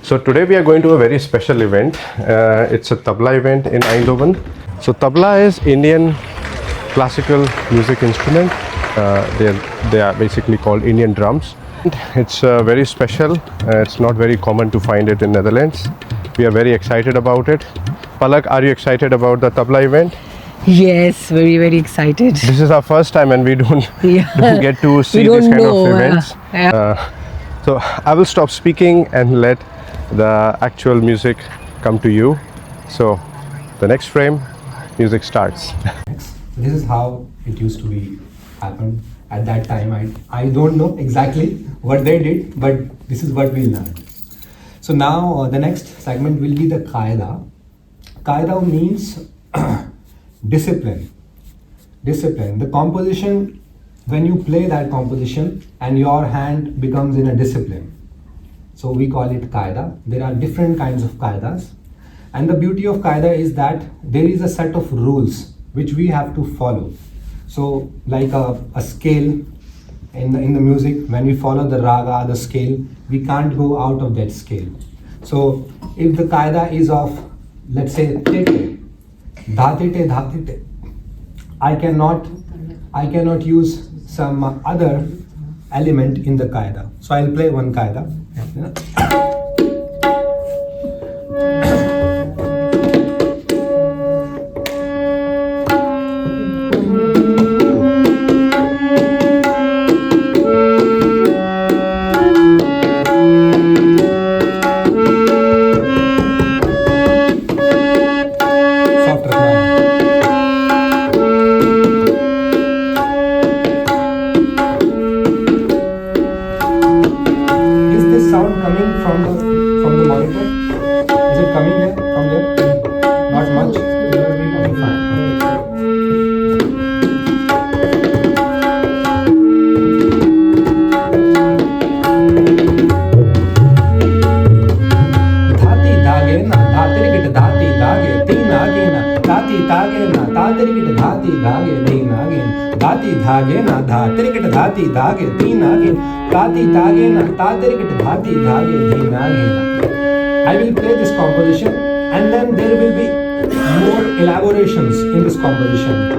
So today we are going to a very special event. It's a Tabla event in Eindhoven. So Tabla is Indian classical music instrument. They are basically called Indian drums. It's very special. It's not very common to find it in Netherlands. We are very excited about it. Palak, are you excited about the Tabla event? Yes, very, very excited. This is our first time and we don't get to see don't these kind know, of events. So I will stop speaking and let the actual music come to you. So the next frame, music starts. This is how it used to be happen at that time. I don't know exactly what they did, but this is what we learned. So now the next segment will be the qaida. Qaida means discipline. Discipline. The composition, when you play that composition and your hand becomes in a discipline. So we call it qaida. There are different kinds of qaidas. And the beauty of qaida is that there is a set of rules which we have to follow. So like a scale in the music, when we follow the raga, the scale, we can't go out of that scale. So if the qaida is of, let's say, tete, dhatete, dhatete, I cannot use some other element in the qaida. So I'll play one qaida. धागे ना धा त्रिकट धाती धागे तीन आगे ताती धागे ना ता त्रिकट धाती धागे तीन आगे. I will play this composition and then there will be more elaborations in this composition.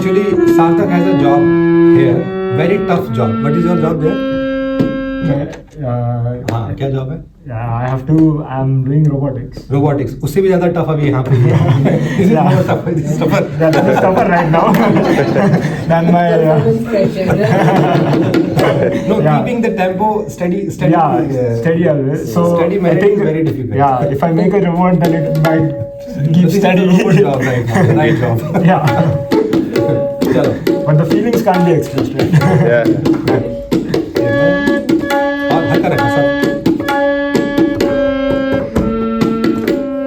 Actually, Sarthak has a job here. Very tough job. What is your job there? हाँ, क्या job है? I'm doing robotics. Robotics. उससे भी ज़्यादा tough अभी यहाँ पे है. This is more tough. This is tougher. Yeah, this is tougher right now than my. No, Yeah. keeping the tempo steady. Steady always. So Steady I managing think is very difficult. Yeah, if I make a robot, then it might So keep this is steady. a robot job right now. Night job. Yeah, चलो. but the feelings can't be expressed, right? Yeah. और हल्का रखो सब.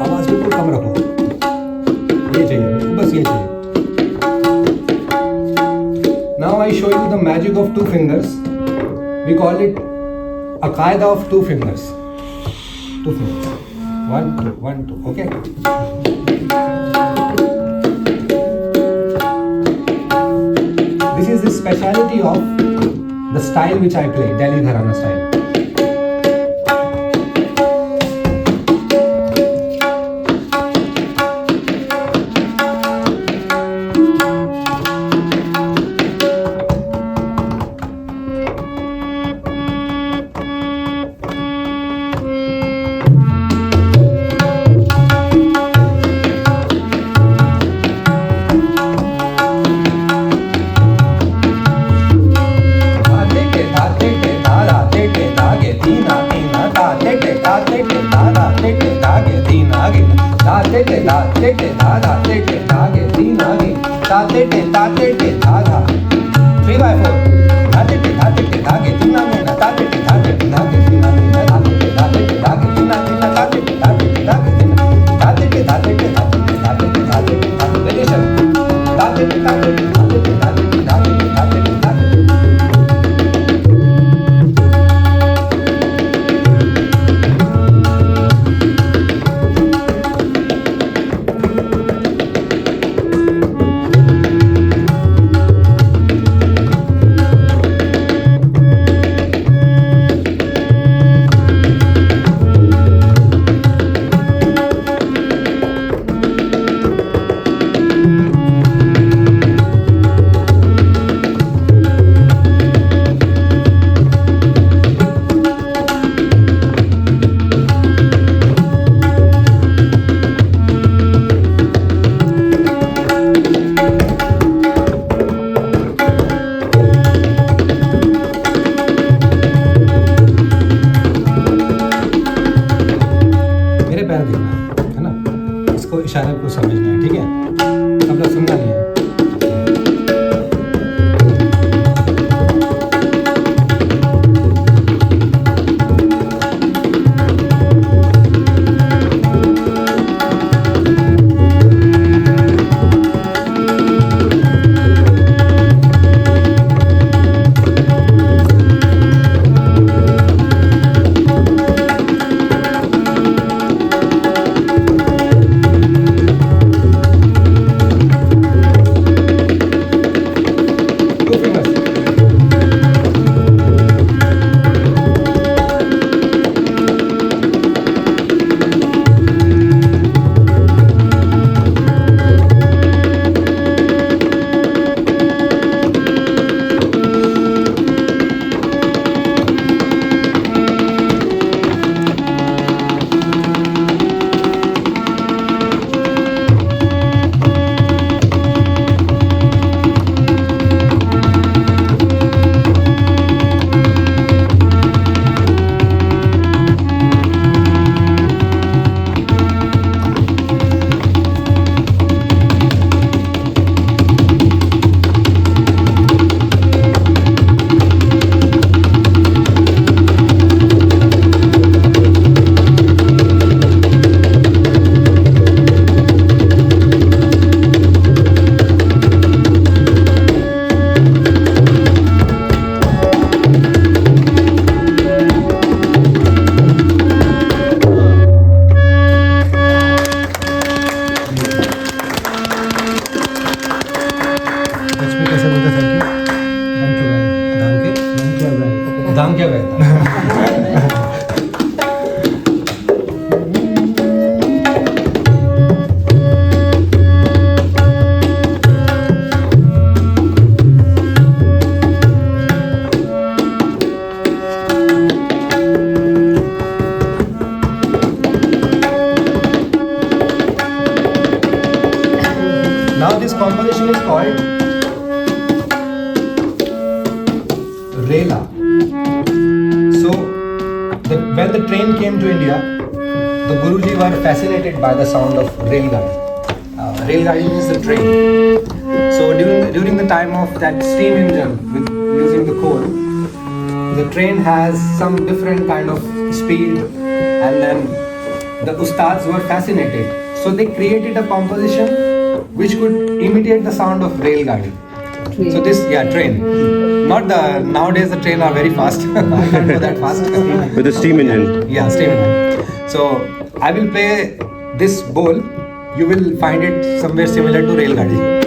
आवाज बिल्कुल कम रखो. ये चाहिए मेरे को, बस ये चाहिए. Now I show you the magic of two fingers. We call it a qaida of two fingers. Two fingers. 1, 2, 1, 2. Okay. This is the speciality of the style which I play, Delhi Gharana style. Rela. So when the train came to India, the Guruji were fascinated by the sound of railgadi. Railgadi means the train. So during the time of that steam engine with using the coal, the train has some different kind of speed, and then the ustads were fascinated. So they created a composition which could imitate the sound of railgadi. So this, train. Not the nowadays the train are very fast. I can't go that fast. With the steam engine. Yeah, steam engine. So I will play this bowl. You will find it somewhere similar to railgadi.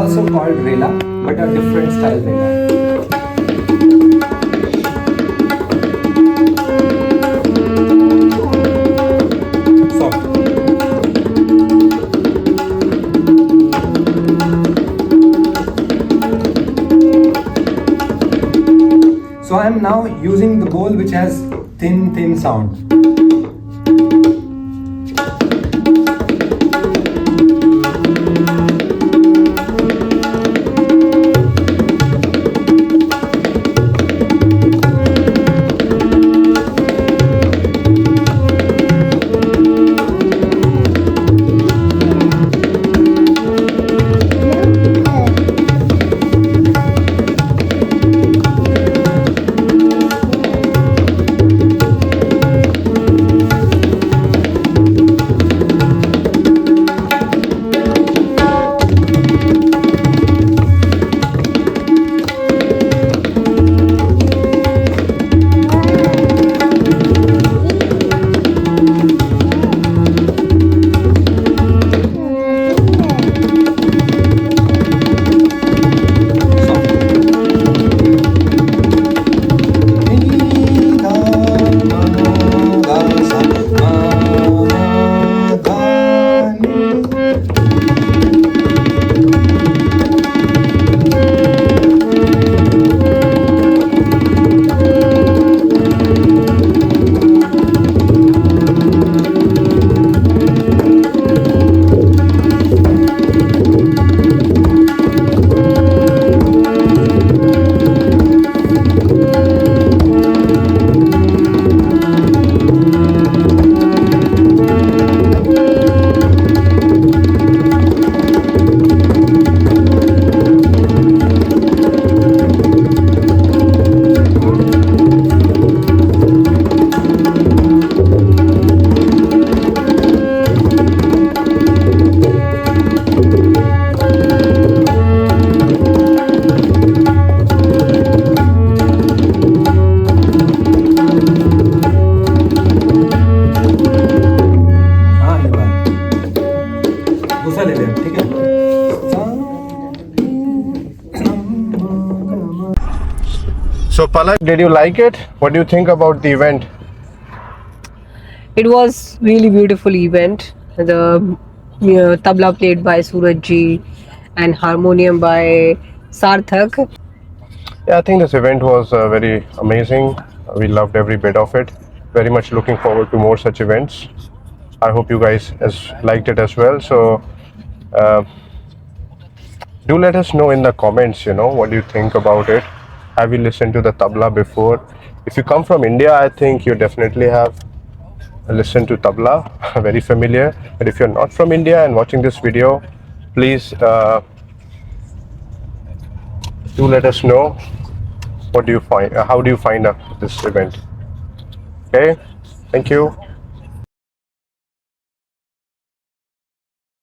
also called Rela, but a different style Rela. So I am now using the bowl which has thin sound. So Palak, did you like it? What do you think about the event? It was really beautiful event. The tabla played by Suraj ji and harmonium by Sarthak. Yeah, I think this event was very amazing. We loved every bit of it. Very much looking forward to more such events. I hope you guys liked it as well. So uh, do let us know in the comments, what do you think about it? Have you listened to the tabla before? If you come from India, I think you definitely have listened to tabla, very familiar. But if you're not from India and watching this video, please do let us know what do you find, how do you find this event. Okay, thank you.